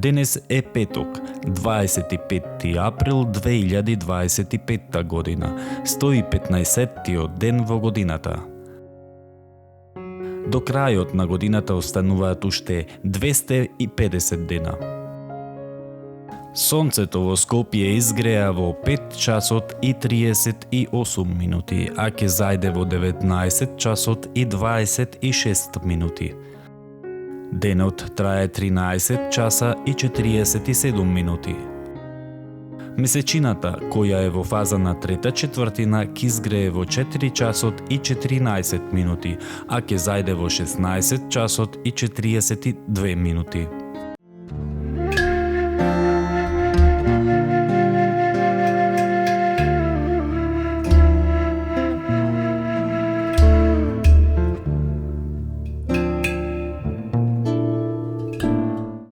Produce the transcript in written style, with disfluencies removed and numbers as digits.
Денес е петок, 25 април 2025 година, 115-тиот ден во годината. До крајот на годината остануваат уште 250 дена. Сонцето во Скопје изгреа во 5 часот и 38 минути, а ќе зајде во 19 часот и 26 минути. Денот трае 13 часа и 47 минути. Месечината, која е во фаза на трета четвртина, ќе изгрее во 4 часот и 14 минути, а ќе зајде во 16 часот и 42 минути.